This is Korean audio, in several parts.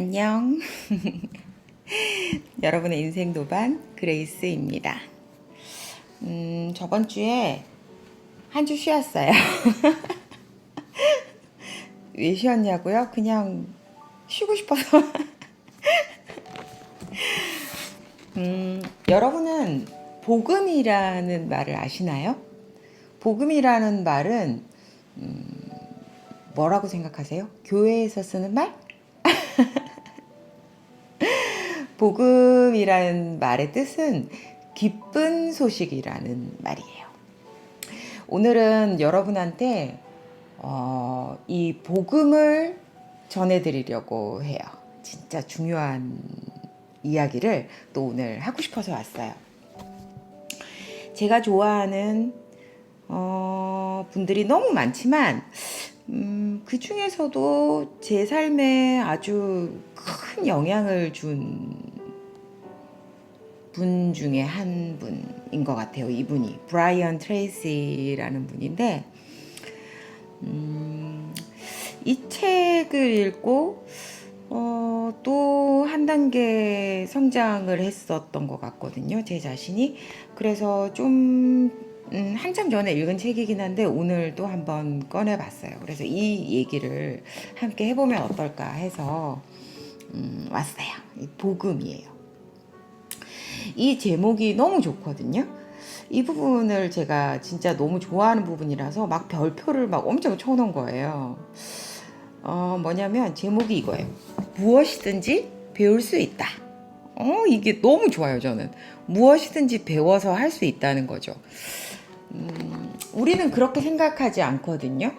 안녕. 여러분의 인생 도반 그레이스입니다. 저번 주에 한 주 쉬었어요. 왜 쉬었냐고요? 그냥 쉬고 싶어서. 여러분은 복음이라는 말을 아시나요? 복음이라는 말은 뭐라고 생각하세요? 교회에서 쓰는 말? 복음이라는 말의 뜻은 기쁜 소식이라는 말이에요. 오늘은 여러분한테 이 복음을 전해드리려고 해요. 진짜 중요한 이야기를 또 오늘 하고 싶어서 왔어요. 제가 좋아하는 분들이 너무 많지만 그 중에서도 제 삶에 아주 큰 영향을 준 분 중에 한 분인 것 같아요. 이분이 브라이언 트레이시라는 분인데 이 책을 읽고 또 한 단계 성장을 했었던 것 같거든요. 제 자신이. 그래서 좀 한참 전에 읽은 책이긴 한데 오늘 또 한번 꺼내봤어요. 그래서 이 얘기를 함께 해보면 어떨까 해서 왔어요. 복음이에요. 이 제목이 너무 좋거든요. 이 부분을 제가 진짜 너무 좋아하는 부분이라서 막 별표를 막 엄청 쳐놓은 거예요. 뭐냐면 제목이 이거예요. 무엇이든지 배울 수 있다. 이게 너무 좋아요, 저는. 무엇이든지 배워서 할 수 있다는 거죠. 우리는 그렇게 생각하지 않거든요.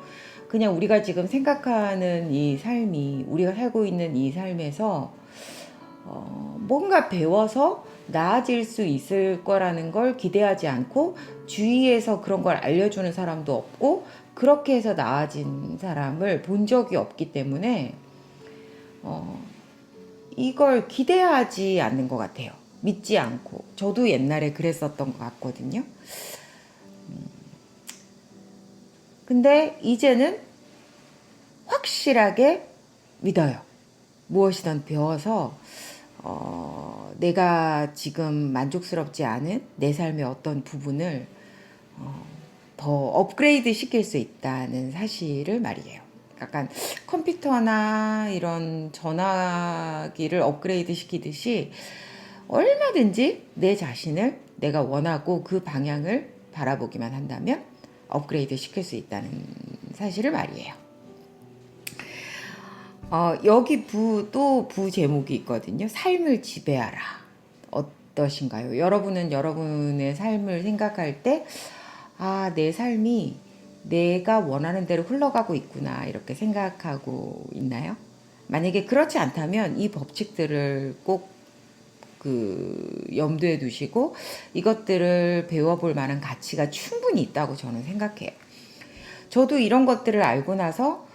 그냥 우리가 지금 생각하는 이 삶이, 우리가 살고 있는 이 삶에서 뭔가 배워서 나아질 수 있을 거라는 걸 기대하지 않고 주위에서 그런 걸 알려주는 사람도 없고 그렇게 해서 나아진 사람을 본 적이 없기 때문에 이걸 기대하지 않는 것 같아요. 믿지 않고. 저도 옛날에 그랬었던 것 같거든요. 근데 이제는 확실하게 믿어요. 무엇이든 배워서 내가 지금 만족스럽지 않은 내 삶의 어떤 부분을 더 업그레이드 시킬 수 있다는 사실을 말이에요. 약간 컴퓨터나 이런 전화기를 업그레이드 시키듯이 얼마든지 내 자신을 내가 원하고 그 방향을 바라보기만 한다면 업그레이드 시킬 수 있다는 사실을 말이에요. 여기 또 부 제목이 있거든요. 삶을 지배하라. 어떠신가요? 여러분은 여러분의 삶을 생각할 때, 내 삶이 내가 원하는 대로 흘러가고 있구나. 이렇게 생각하고 있나요? 만약에 그렇지 않다면 이 법칙들을 꼭 염두에 두시고 이것들을 배워볼 만한 가치가 충분히 있다고 저는 생각해요. 저도 이런 것들을 알고 나서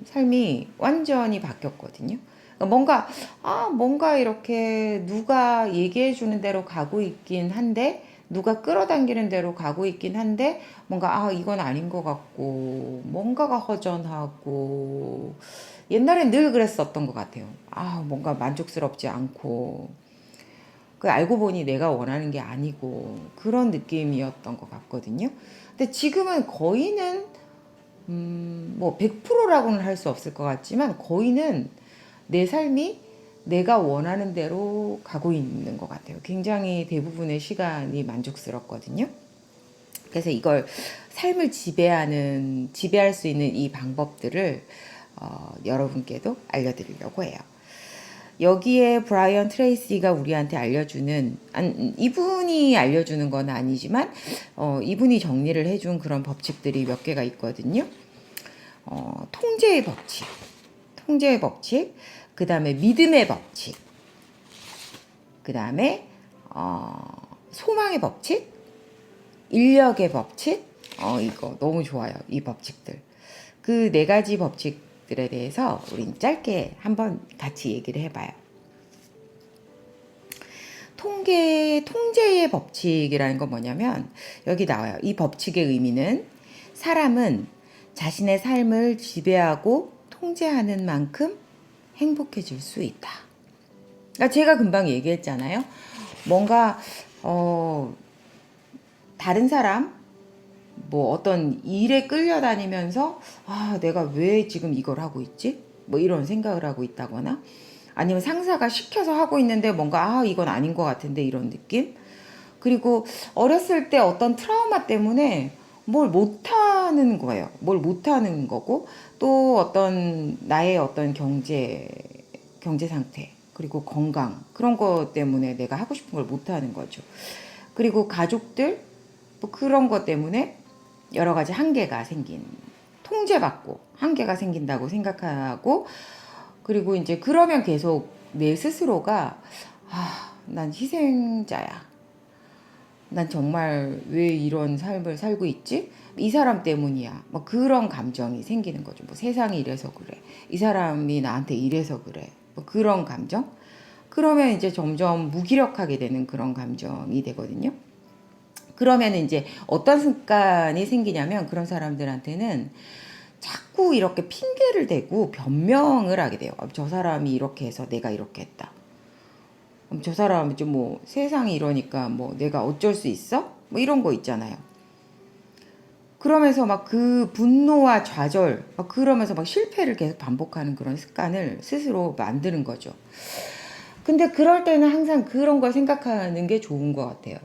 삶이 완전히 바뀌었거든요. 뭔가 이렇게 누가 얘기해 주는 대로 가고 있긴 한데, 누가 끌어당기는 대로 가고 있긴 한데, 이건 아닌 것 같고, 뭔가가 허전하고, 옛날엔 늘 그랬었던 것 같아요. 뭔가 만족스럽지 않고, 알고 보니 내가 원하는 게 아니고, 그런 느낌이었던 것 같거든요. 근데 지금은 거의는 100%라고는 할 수 없을 것 같지만 거의는 내 삶이 내가 원하는 대로 가고 있는 것 같아요. 굉장히 대부분의 시간이 만족스럽거든요. 그래서 이걸 삶을 지배할 수 있는 이 방법들을 여러분께도 알려드리려고 해요. 여기에 브라이언 트레이시가 우리한테 이분이 알려주는 건 아니지만 이분이 정리를 해준 그런 법칙들이 몇 개가 있거든요. 통제의 법칙, 그 다음에 믿음의 법칙, 그 다음에 소망의 법칙, 인력의 법칙. 이거 너무 좋아요. 이 법칙들. 그 네 가지 법칙들에 대해서 우린 짧게 한번 같이 얘기를 해봐요. 통제의 법칙이라는 건 뭐냐면 여기 나와요. 이 법칙의 의미는 사람은 자신의 삶을 지배하고 통제하는 만큼 행복해질 수 있다. 그러니까 제가 금방 얘기했잖아요. 뭔가 다른 사람 뭐 어떤 일에 끌려다니면서 아 내가 왜 지금 이걸 하고 있지? 뭐 이런 생각을 하고 있다거나 아니면 상사가 시켜서 하고 있는데 뭔가 아 이건 아닌 것 같은데 이런 느낌. 그리고 어렸을 때 어떤 트라우마 때문에 뭘 못하는 거예요. 뭘 못하는 거고 또 어떤 나의 어떤 경제 상태 그리고 건강 그런 것 때문에 내가 하고 싶은 걸 못하는 거죠. 그리고 가족들 뭐 그런 것 때문에 여러 가지 한계가 생긴 통제받고 한계가 생긴다고 생각하고 그리고 이제 그러면 계속 내 스스로가 아, 난 희생자야. 난 정말 왜 이런 삶을 살고 있지? 이 사람 때문이야. 뭐 그런 감정이 생기는 거죠. 뭐 세상이 이래서 그래. 이 사람이 나한테 이래서 그래. 뭐 그런 감정? 그러면 이제 점점 무기력하게 되는 그런 감정이 되거든요. 그러면 이제 어떤 습관이 생기냐면 그런 사람들한테는 자꾸 이렇게 핑계를 대고 변명을 하게 돼요. 저 사람이 이렇게 해서 내가 이렇게 했다. 저 사람이 좀 뭐 세상이 이러니까 뭐 내가 어쩔 수 있어? 뭐 이런 거 있잖아요. 그러면서 막 그 분노와 좌절, 막 그러면서 막 실패를 계속 반복하는 그런 습관을 스스로 만드는 거죠. 근데 그럴 때는 항상 그런 걸 생각하는 게 좋은 것 같아요.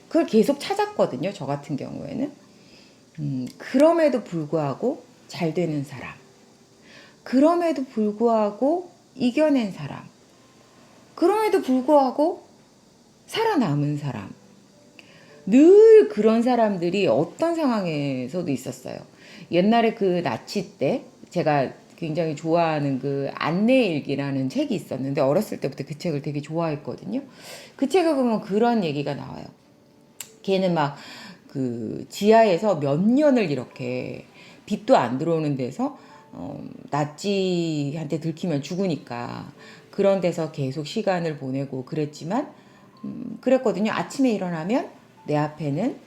그걸 계속 찾았거든요. 저 같은 경우에는. 그럼에도 불구하고 잘 되는 사람. 그럼에도 불구하고 이겨낸 사람. 그럼에도 불구하고 살아남은 사람. 늘 그런 사람들이 어떤 상황에서도 있었어요. 옛날에 그 나치 때 제가 굉장히 좋아하는 그 안내일기라는 책이 있었는데 어렸을 때부터 그 책을 되게 좋아했거든요. 그 책을 보면 그런 얘기가 나와요. 걔는 막 그 지하에서 몇 년을 이렇게 빛도 안 들어오는 데서 나치한테 들키면 죽으니까 그런 데서 계속 시간을 보내고 그랬지만 그랬거든요. 아침에 일어나면 내 앞에는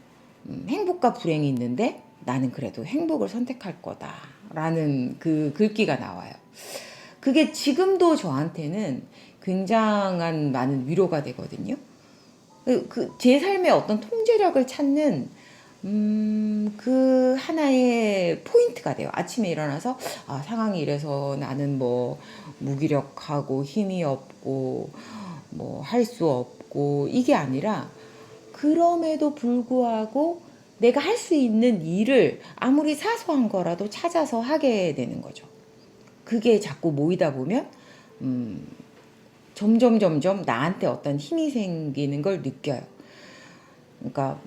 행복과 불행이 있는데 나는 그래도 행복을 선택할 거다라는 그 글귀가 나와요. 그게 지금도 저한테는 굉장한 많은 위로가 되거든요. 제 삶의 어떤 통제력을 찾는 그 하나의 포인트가 돼요. 아침에 일어나서 아, 상황이 이래서 나는 뭐 무기력하고 힘이 없고 뭐 할 수 없고 이게 아니라 그럼에도 불구하고 내가 할 수 있는 일을 아무리 사소한 거라도 찾아서 하게 되는 거죠. 그게 자꾸 모이다 보면 점점 나한테 어떤 힘이 생기는 걸 느껴요. 그러니까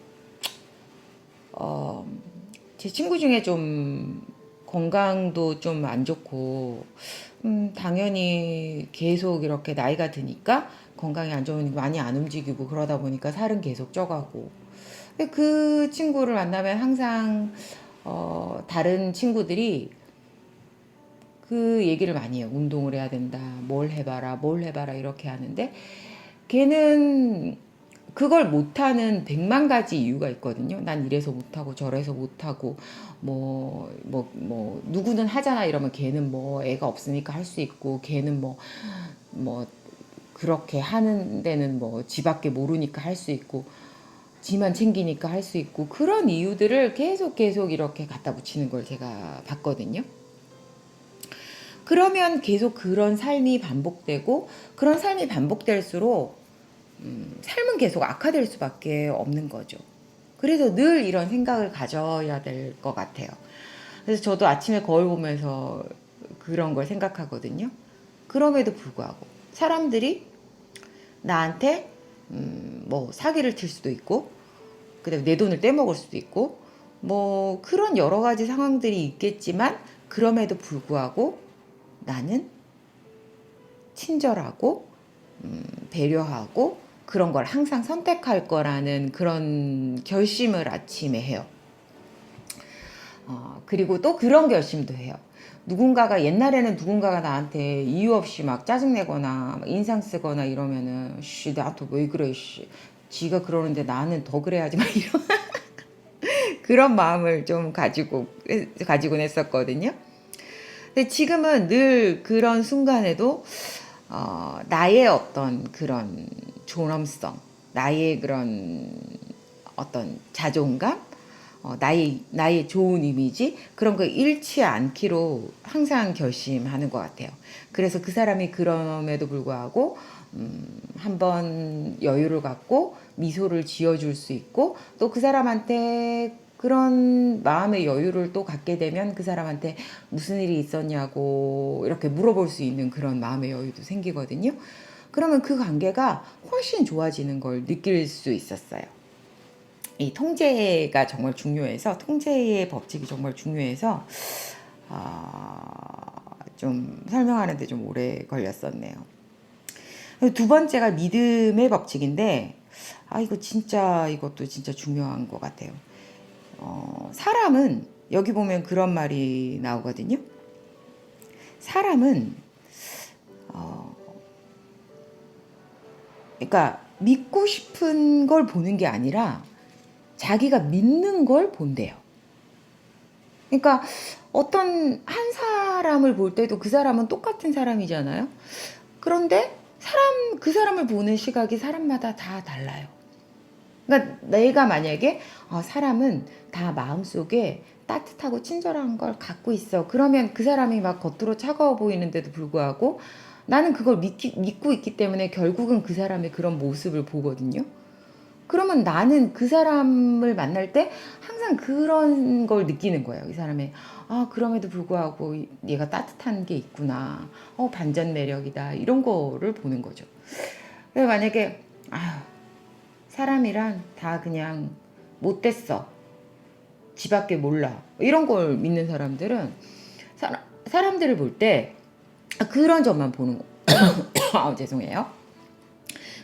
제 친구 중에 좀 건강도 좀 안 좋고 당연히 계속 이렇게 나이가 드니까 건강이 안 좋으니까 많이 안 움직이고 그러다 보니까 살은 계속 쪄가고 근데 그 친구를 만나면 항상 다른 친구들이 그 얘기를 많이 해요. 운동을 해야 된다. 뭘 해봐라 이렇게 하는데 걔는 그걸 못하는 100만 가지 이유가 있거든요. 난 이래서 못하고 저래서 못하고 누구는 하잖아 이러면 걔는 뭐 애가 없으니까 할 수 있고 걔는 뭐 그렇게 하는 데는 뭐 지밖에 모르니까 할 수 있고 지만 챙기니까 할 수 있고 그런 이유들을 계속 이렇게 갖다 붙이는 걸 제가 봤거든요. 그러면 계속 그런 삶이 반복되고 그런 삶이 반복될수록 삶은 계속 악화될 수밖에 없는 거죠. 그래서 늘 이런 생각을 가져야 될 것 같아요. 그래서 저도 아침에 거울 보면서 그런 걸 생각하거든요. 그럼에도 불구하고 사람들이 나한테 뭐 사기를 칠 수도 있고 그다음에 내 돈을 떼먹을 수도 있고 뭐 그런 여러 가지 상황들이 있겠지만 그럼에도 불구하고 나는 친절하고 배려하고 그런 걸 항상 선택할 거라는 그런 결심을 아침에 해요. 그리고 또 그런 결심도 해요. 옛날에는 누군가가 나한테 이유 없이 막 짜증내거나 인상 쓰거나 이러면은 씨 나한테 왜 그래 씨 지가 그러는데 나는 더 그래야지 막 이런 그런 마음을 좀 가지곤 했었거든요. 근데 지금은 늘 그런 순간에도 나의 어떤 그런 존엄성, 나의 그런 어떤 자존감, 나의 좋은 이미지 그런 거 잃지 않기로 항상 결심하는 것 같아요. 그래서 그 사람이 그럼에도 불구하고 한번 여유를 갖고 미소를 지어줄 수 있고 또 그 사람한테 그런 마음의 여유를 또 갖게 되면 그 사람한테 무슨 일이 있었냐고 이렇게 물어볼 수 있는 그런 마음의 여유도 생기거든요. 그러면 그 관계가 훨씬 좋아지는 걸 느낄 수 있었어요. 이 통제가 정말 중요해서 통제의 법칙이 정말 중요해서 좀 설명하는데 좀 오래 걸렸었네요. 두 번째가 믿음의 법칙인데 이것도 진짜 중요한 것 같아요. 사람은 여기 보면 그런 말이 나오거든요. 사람은 그러니까 믿고 싶은 걸 보는 게 아니라 자기가 믿는 걸 본대요. 그러니까 어떤 한 사람을 볼 때도 그 사람은 똑같은 사람이잖아요. 그런데 그 사람을 보는 시각이 사람마다 다 달라요. 그러니까 내가 만약에 사람은 다 마음속에 따뜻하고 친절한 걸 갖고 있어. 그러면 그 사람이 막 겉으로 차가워 보이는데도 불구하고 나는 그걸 믿고 있기 때문에 결국은 그 사람의 그런 모습을 보거든요. 그러면 나는 그 사람을 만날 때 항상 그런 걸 느끼는 거예요. 이 사람의 그럼에도 불구하고 얘가 따뜻한 게 있구나. 반전 매력이다. 이런 거를 보는 거죠. 그래서 만약에 사람이란 다 그냥 못됐어. 지밖에 몰라. 이런 걸 믿는 사람들은 사람들을 볼 때 그런 점만 보는 거. 죄송해요.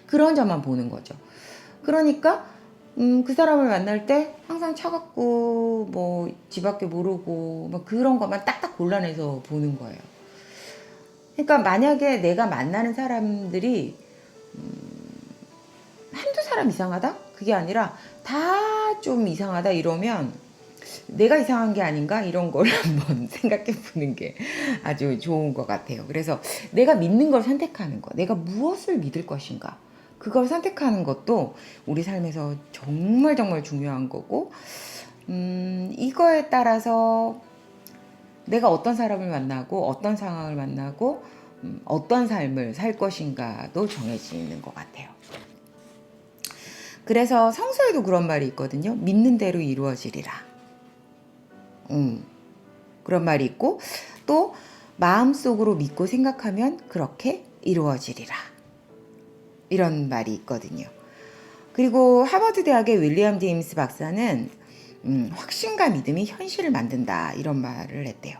그런 점만 보는 거죠. 그러니까 그 사람을 만날 때 항상 차갑고 뭐 지밖에 모르고 뭐 그런 것만 딱딱 골라내서 보는 거예요. 그러니까 만약에 내가 만나는 사람들이 한두 사람 이상하다? 그게 아니라 다 좀 이상하다 이러면 내가 이상한 게 아닌가? 이런 걸 한번 생각해 보는 게 아주 좋은 것 같아요. 그래서 내가 믿는 걸 선택하는 거, 내가 무엇을 믿을 것인가, 그걸 선택하는 것도 우리 삶에서 정말 정말 중요한 거고, 이거에 따라서 내가 어떤 사람을 만나고, 어떤 상황을 만나고, 어떤 삶을 살 것인가도 정해지는 것 같아요. 그래서 성서에도 그런 말이 있거든요. 믿는 대로 이루어지리라. 그런 말이 있고 또 마음속으로 믿고 생각하면 그렇게 이루어지리라. 이런 말이 있거든요. 그리고 하버드 대학의 윌리엄 제임스 박사는 확신과 믿음이 현실을 만든다. 이런 말을 했대요.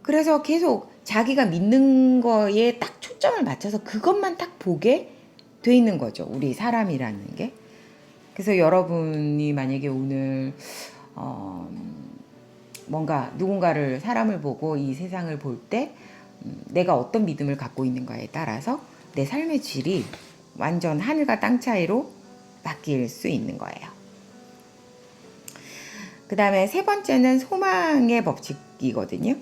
그래서 계속 자기가 믿는 거에 딱 초점을 맞춰서 그것만 딱 보게 돼 있는 거죠. 우리 사람이라는 게. 그래서 여러분이 만약에 오늘 뭔가 누군가를 사람을 보고 이 세상을 볼 때 내가 어떤 믿음을 갖고 있는가에 따라서 내 삶의 질이 완전 하늘과 땅 차이로 바뀔 수 있는 거예요. 그 다음에 세 번째는 소망의 법칙이거든요.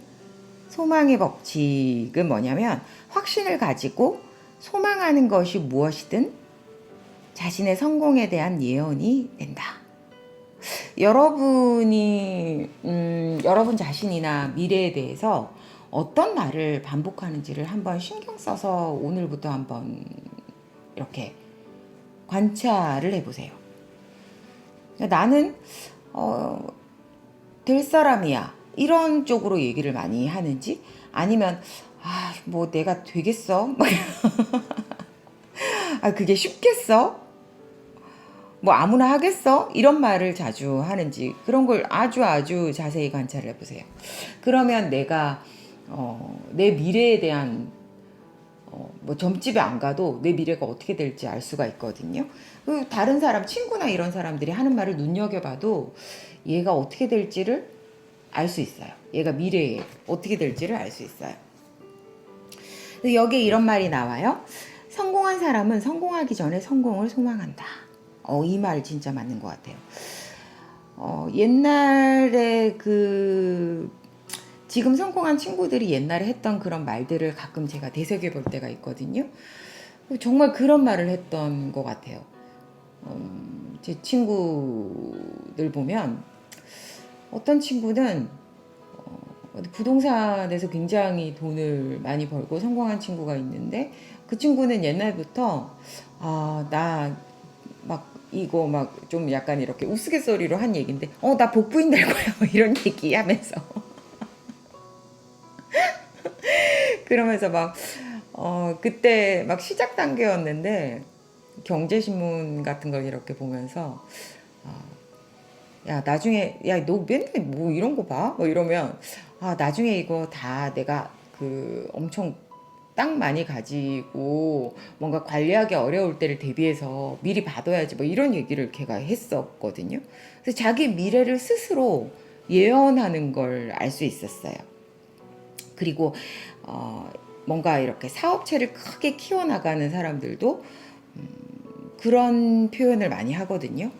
소망의 법칙은 뭐냐면 확신을 가지고 소망하는 것이 무엇이든 자신의 성공에 대한 예언이 된다. 여러분이 여러분 자신이나 미래에 대해서 어떤 말을 반복하는지를 한번 신경 써서 오늘부터 한번 이렇게 관찰을 해보세요. 나는 될 사람이야 이런 쪽으로 얘기를 많이 하는지 아니면 뭐 내가 되겠어? 그게 쉽겠어? 뭐 아무나 하겠어? 이런 말을 자주 하는지 그런 걸 아주 자세히 관찰을 해보세요. 그러면 내가 내 미래에 대한 뭐 점집에 안 가도 내 미래가 어떻게 될지 알 수가 있거든요. 다른 사람, 친구나 이런 사람들이 하는 말을 눈여겨봐도 얘가 어떻게 될지를 알 수 있어요. 얘가 미래에 어떻게 될지를 알 수 있어요. 여기에 이런 말이 나와요. 성공한 사람은 성공하기 전에 성공을 소망한다. 이 말 진짜 맞는 것 같아요. 옛날에 그 지금 성공한 친구들이 옛날에 했던 그런 말들을 가끔 제가 되새겨 볼 때가 있거든요. 정말 그런 말을 했던 것 같아요. 제 친구들 보면 어떤 친구는 부동산에서 굉장히 돈을 많이 벌고 성공한 친구가 있는데 그 친구는 옛날부터 나 막 이거 막 좀 약간 이렇게 우스갯소리로 한 얘기인데 나 복부인 될 거야 뭐 이런 얘기 하면서 그러면서 막 그때 막 시작 단계였는데 경제신문 같은 걸 이렇게 보면서 야 나중에 야 너 맨날 뭐 이런 거 봐? 뭐 이러면 나중에 이거 다 내가 그 엄청 땅 많이 가지고 뭔가 관리하기 어려울 때를 대비해서 미리 받아야지 뭐 이런 얘기를 걔가 했었거든요. 그래서 자기 미래를 스스로 예언하는 걸 알 수 있었어요. 그리고 어, 뭔가 이렇게 사업체를 크게 키워나가는 사람들도 그런 표현을 많이 하거든요.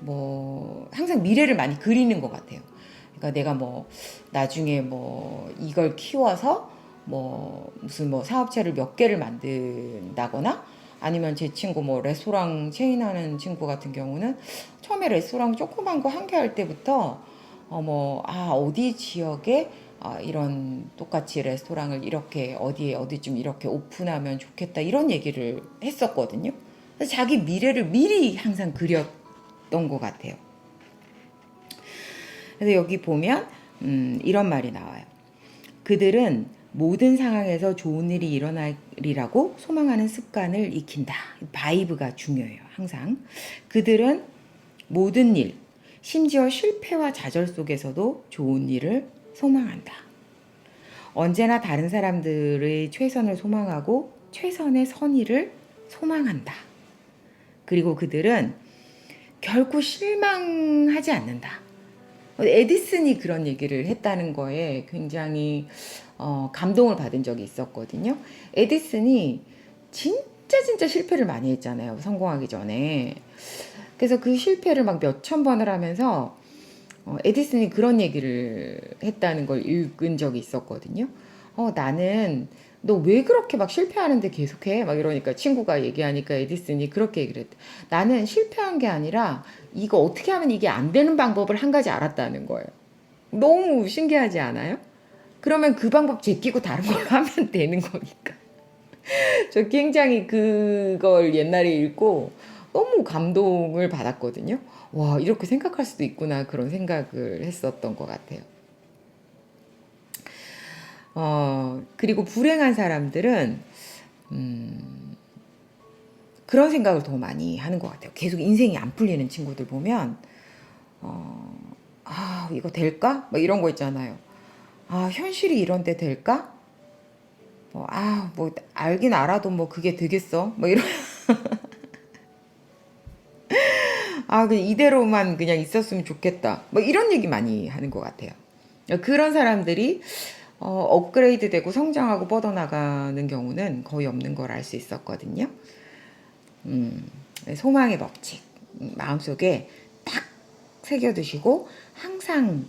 뭐 항상 미래를 많이 그리는 것 같아요. 그러니까 내가 뭐 나중에 뭐 이걸 키워서 뭐 무슨 뭐 사업체를 몇 개를 만든다거나 아니면 제 친구 뭐 레스토랑 체인 하는 친구 같은 경우는 처음에 레스토랑 조그만 거 한 개 할 때부터 어디 지역에 이런 똑같이 레스토랑을 이렇게 어디에 어디쯤 이렇게 오픈하면 좋겠다 이런 얘기를 했었거든요. 그래서 자기 미래를 미리 항상 그렸던 것 같아요. 그래서 여기 보면 이런 말이 나와요. 그들은 모든 상황에서 좋은 일이 일어나리라고 소망하는 습관을 익힌다. 바이브가 중요해요. 항상. 그들은 모든 일, 심지어 실패와 좌절 속에서도 좋은 일을 소망한다. 언제나 다른 사람들의 최선을 소망하고 최선의 선의를 소망한다. 그리고 그들은 결코 실망하지 않는다. 에디슨이 그런 얘기를 했다는 거에 굉장히 감동을 받은 적이 있었거든요. 에디슨이 진짜 실패를 많이 했잖아요. 성공하기 전에. 그래서 그 실패를 막 몇천 번을 하면서 에디슨이 그런 얘기를 했다는 걸 읽은 적이 있었거든요. 나는 너 왜 그렇게 막 실패하는데 계속해? 막 이러니까 친구가 얘기하니까 에디슨이 그렇게 얘기를 했대. 나는 실패한 게 아니라 이거 어떻게 하면 이게 안 되는 방법을 한 가지 알았다는 거예요. 너무 신기하지 않아요? 그러면 그 방법 제끼고 다른 걸로 하면 되는 거니까. 저 굉장히 그걸 옛날에 읽고 너무 감동을 받았거든요. 와, 이렇게 생각할 수도 있구나. 그런 생각을 했었던 것 같아요. 그리고 불행한 사람들은, 그런 생각을 더 많이 하는 것 같아요. 계속 인생이 안 풀리는 친구들 보면, 이거 될까? 뭐 이런 거 있잖아요. 현실이 이런 데 될까? 뭐, 알긴 알아도 뭐 그게 되겠어? 뭐 이런, 그냥 이대로만 그냥 있었으면 좋겠다. 뭐 이런 얘기 많이 하는 것 같아요. 그런 사람들이 업그레이드 되고 성장하고 뻗어나가는 경우는 거의 없는 걸 알 수 있었거든요. 소망의 법칙. 마음속에 딱 새겨두시고 항상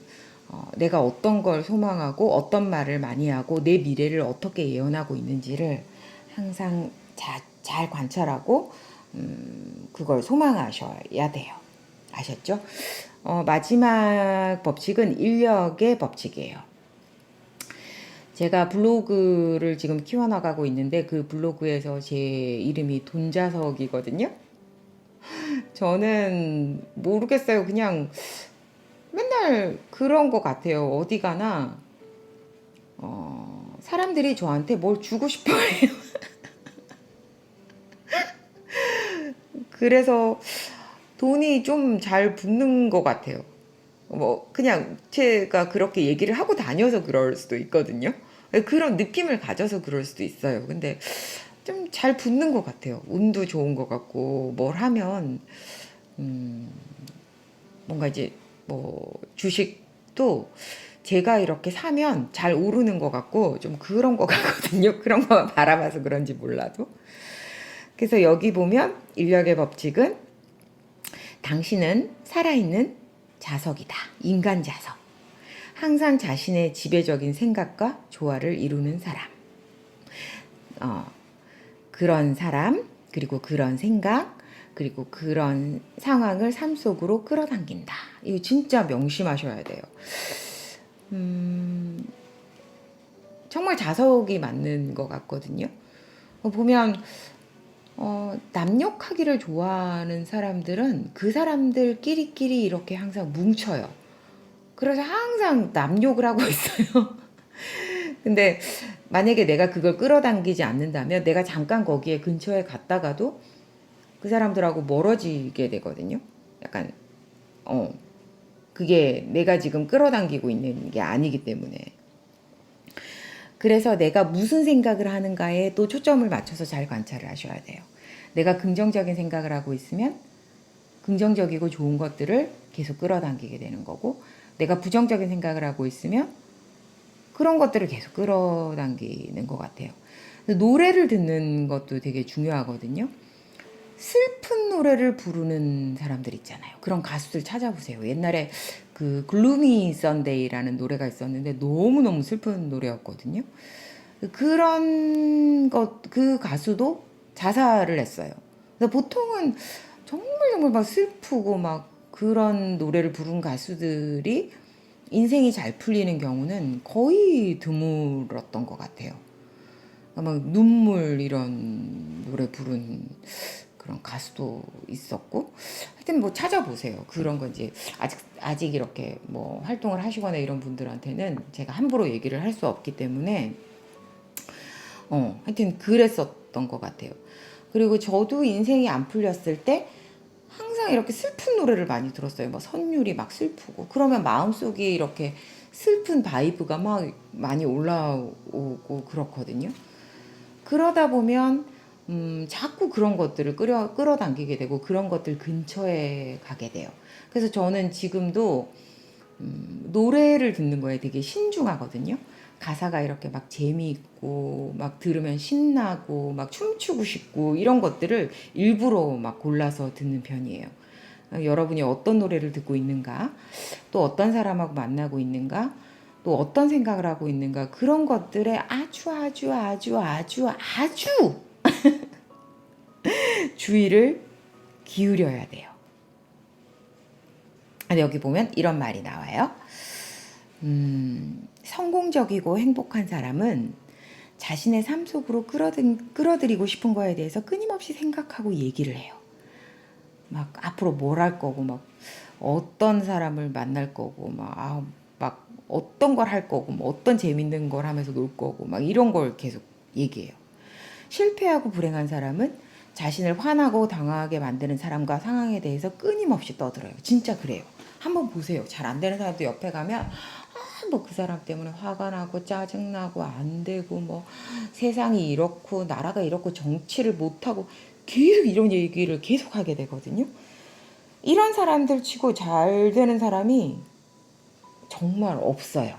내가 어떤 걸 소망하고 어떤 말을 많이 하고 내 미래를 어떻게 예언하고 있는지를 항상 잘 관찰하고 그걸 소망하셔야 돼요. 아셨죠? 마지막 법칙은 인력의 법칙이에요. 제가 블로그를 지금 키워나가고 있는데 그 블로그에서 제 이름이 돈자석이거든요. 저는 모르겠어요. 그냥 맨날 그런 것 같아요. 어디 가나 사람들이 저한테 뭘 주고 싶어 해요. 그래서 돈이 좀 잘 붙는 것 같아요. 뭐 그냥 제가 그렇게 얘기를 하고 다녀서 그럴 수도 있거든요. 그런 느낌을 가져서 그럴 수도 있어요. 근데 좀 잘 붙는 것 같아요. 운도 좋은 것 같고 뭘 하면 뭔가 이제 뭐 주식도 제가 이렇게 사면 잘 오르는 것 같고 좀 그런 것 같거든요. 그런 거 바라봐서 그런지 몰라도. 그래서 여기 보면 인력의 법칙은 당신은 살아있는 자석이다. 인간 자석. 항상 자신의 지배적인 생각과 조화를 이루는 사람. 그런 사람, 그리고 그런 생각, 그리고 그런 상황을 삶 속으로 끌어당긴다. 이거 진짜 명심하셔야 돼요. 정말 자석이 맞는 것 같거든요. 보면 남욕하기를 좋아하는 사람들은 그 사람들끼리끼리 이렇게 항상 뭉쳐요. 그래서 항상 남욕을 하고 있어요. 근데 만약에 내가 그걸 끌어당기지 않는다면 내가 잠깐 거기에 근처에 갔다가도 그 사람들하고 멀어지게 되거든요. 약간 그게 내가 지금 끌어당기고 있는 게 아니기 때문에. 그래서 내가 무슨 생각을 하는가에 또 초점을 맞춰서 잘 관찰을 하셔야 돼요. 내가 긍정적인 생각을 하고 있으면 긍정적이고 좋은 것들을 계속 끌어당기게 되는 거고, 내가 부정적인 생각을 하고 있으면 그런 것들을 계속 끌어당기는 것 같아요. 노래를 듣는 것도 되게 중요하거든요. 슬픈 노래를 부르는 사람들 있잖아요. 그런 가수들 찾아보세요. 옛날에 그 글루미 선데이라는 노래가 있었는데 너무너무 슬픈 노래였거든요. 그런 그 가수도 자살을 했어요. 그래서 보통은 정말 막 슬프고 막 그런 노래를 부른 가수들이 인생이 잘 풀리는 경우는 거의 드물었던 것 같아요. 막 눈물 이런 노래 부른 그런 가수도 있었고, 하여튼 뭐 찾아보세요. 그런 거 이제 아직 이렇게 뭐 활동을 하시거나 이런 분들한테는 제가 함부로 얘기를 할 수 없기 때문에 하여튼 그랬었던 것 같아요. 그리고 저도 인생이 안 풀렸을 때 항상 이렇게 슬픈 노래를 많이 들었어요. 뭐 선율이 막 슬프고 그러면 마음속에 이렇게 슬픈 바이브가 막 많이 올라오고 그렇거든요. 그러다 보면 자꾸 그런 것들을 끌어당기게 되고 그런 것들 근처에 가게 돼요. 그래서 저는 지금도 노래를 듣는 거에 되게 신중하거든요. 가사가 이렇게 막 재미있고 막 들으면 신나고 막 춤추고 싶고 이런 것들을 일부러 막 골라서 듣는 편이에요. 여러분이 어떤 노래를 듣고 있는가, 또 어떤 사람하고 만나고 있는가, 또 어떤 생각을 하고 있는가, 그런 것들에 아주 주의를 기울여야 돼요. 여기 보면 이런 말이 나와요. 성공적이고 행복한 사람은 자신의 삶 속으로 끌어들이고 싶은 거에 대해서 끊임없이 생각하고 얘기를 해요. 막 앞으로 뭘 할 거고, 막 어떤 사람을 만날 거고, 막 어떤 걸 할 거고, 뭐 어떤 재밌는 걸 하면서 놀 거고, 막 이런 걸 계속 얘기해요. 실패하고 불행한 사람은 자신을 화나고 당하게 만드는 사람과 상황에 대해서 끊임없이 떠들어요. 진짜 그래요. 한번 보세요. 잘 안 되는 사람도 옆에 가면 뭐 그 사람 때문에 화가 나고 짜증나고 안 되고 뭐 세상이 이렇고 나라가 이렇고 정치를 못하고 계속 이런 얘기를 계속 하게 되거든요. 이런 사람들 치고 잘 되는 사람이 정말 없어요.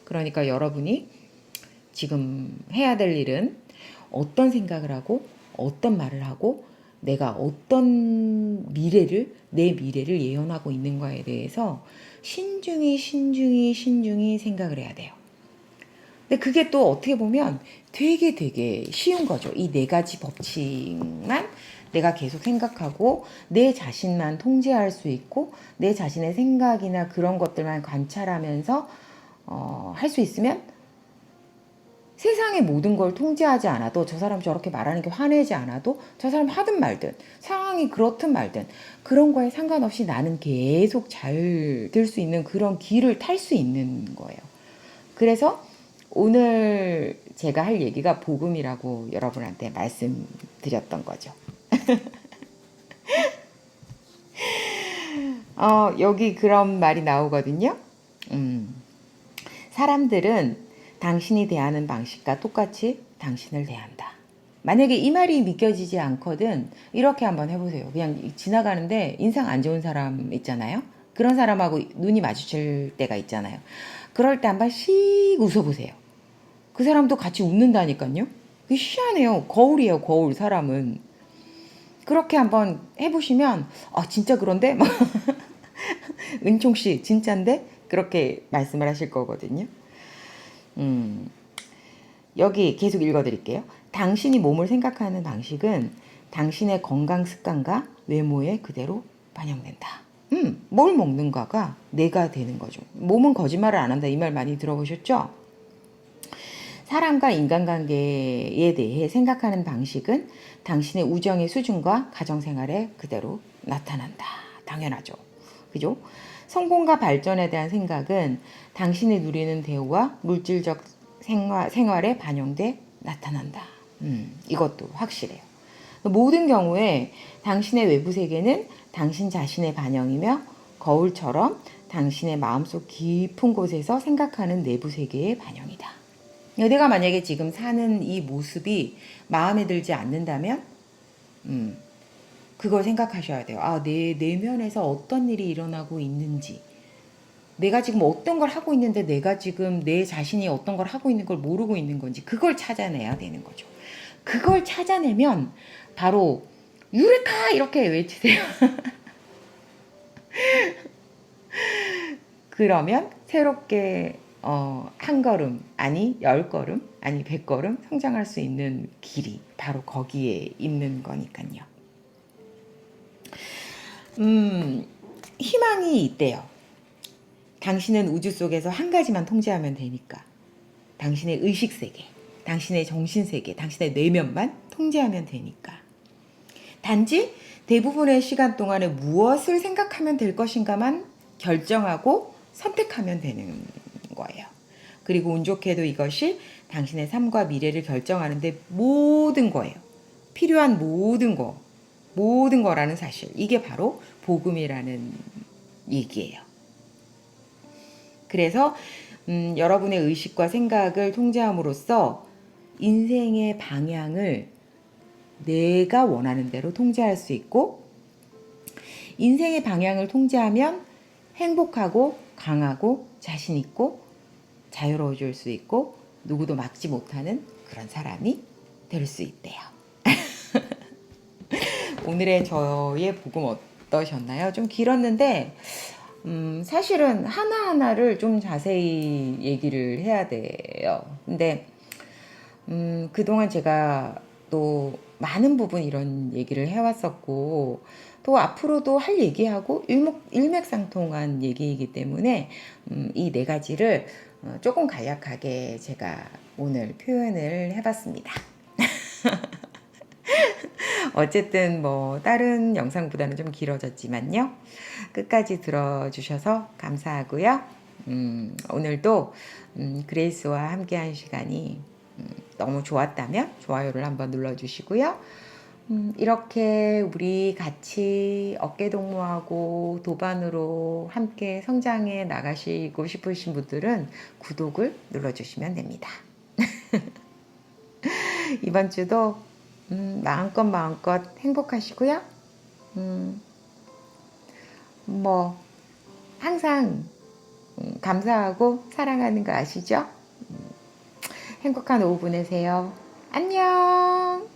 그러니까 여러분이 지금 해야 될 일은 어떤 생각을 하고 어떤 말을 하고 내가 어떤 내 미래를 예언하고 있는가에 대해서 신중히 생각을 해야 돼요. 근데 그게 또 어떻게 보면 되게 쉬운 거죠. 이 네 가지 법칙만 내가 계속 생각하고 내 자신만 통제할 수 있고 내 자신의 생각이나 그런 것들만 관찰하면서 할 수 있으면 세상의 모든 걸 통제하지 않아도 저 사람 저렇게 말하는 게 화내지 않아도 저 사람 하든 말든 상황이 그렇든 말든 그런 거에 상관없이 나는 계속 잘 될 수 있는 그런 길을 탈 수 있는 거예요. 그래서 오늘 제가 할 얘기가 복음이라고 여러분한테 말씀드렸던 거죠. 여기 그런 말이 나오거든요. 사람들은 당신이 대하는 방식과 똑같이 당신을 대한다. 만약에 이 말이 믿겨지지 않거든 이렇게 한번 해보세요. 그냥 지나가는데 인상 안 좋은 사람 있잖아요. 그런 사람하고 눈이 마주칠 때가 있잖아요. 그럴 때 한번 씩 웃어보세요. 그 사람도 같이 웃는다니까요. 그게 희한해요. 거울이에요. 거울 사람은. 그렇게 한번 해보시면 진짜 그런데? 은총씨 진짠데? 그렇게 말씀을 하실 거거든요. 여기 계속 읽어드릴게요. 당신이 몸을 생각하는 방식은 당신의 건강 습관과 외모에 그대로 반영된다. 뭘 먹는가가 내가 되는 거죠. 몸은 거짓말을 안 한다. 이 말 많이 들어보셨죠? 사람과 인간관계에 대해 생각하는 방식은 당신의 우정의 수준과 가정생활에 그대로 나타난다. 당연하죠. 그죠? 성공과 발전에 대한 생각은 당신이 누리는 대우와 물질적 생활에 반영돼 나타난다. 이것도 확실해요. 모든 경우에 당신의 외부 세계는 당신 자신의 반영이며 거울처럼 당신의 마음속 깊은 곳에서 생각하는 내부 세계의 반영이다. 내가 만약에 지금 사는 이 모습이 마음에 들지 않는다면 그걸 생각하셔야 돼요. 아, 내 내면에서 어떤 일이 일어나고 있는지, 내가 지금 어떤 걸 하고 있는데 내가 지금 내 자신이 어떤 걸 하고 있는 걸 모르고 있는 건지 그걸 찾아내야 되는 거죠. 그걸 찾아내면 바로 유레카 이렇게 외치세요. 그러면 새롭게 한 걸음 아니 10걸음 아니 100걸음 성장할 수 있는 길이 바로 거기에 있는 거니까요. 희망이 있대요. 당신은 우주 속에서 한 가지만 통제하면 되니까. 당신의 의식세계, 당신의 정신세계, 당신의 내면만 통제하면 되니까. 단지 대부분의 시간 동안에 무엇을 생각하면 될 것인가만 결정하고 선택하면 되는 거예요. 그리고 운 좋게도 이것이 당신의 삶과 미래를 결정하는데 모든 거예요. 필요한 모든 거라는 사실. 이게 바로 복음이라는 얘기예요. 그래서 여러분의 의식과 생각을 통제함으로써 인생의 방향을 내가 원하는 대로 통제할 수 있고, 인생의 방향을 통제하면 행복하고 강하고 자신 있고 자유로워질 수 있고 누구도 막지 못하는 그런 사람이 될 수 있대요. 오늘의 저의 복음 어떠셨나요? 좀 길었는데 사실은 하나하나를 좀 자세히 얘기를 해야 돼요. 근데 그동안 제가 또 많은 부분 이런 얘기를 해왔었고 또 앞으로도 할 얘기하고 일맥상통한 얘기이기 때문에 이 네 가지를 조금 간략하게 제가 오늘 표현을 해봤습니다. 어쨌든 뭐 다른 영상보다는 좀 길어졌지만요. 끝까지 들어주셔서 감사하고요. 오늘도 그레이스와 함께한 시간이 너무 좋았다면 좋아요를 한번 눌러주시고요. 이렇게 우리 같이 어깨동무하고 도반으로 함께 성장해 나가시고 싶으신 분들은 구독을 눌러주시면 됩니다. 이번 주도 마음껏 행복하시고요. 뭐 항상 감사하고 사랑하는 거 아시죠? 행복한 오후 보내세요. 안녕.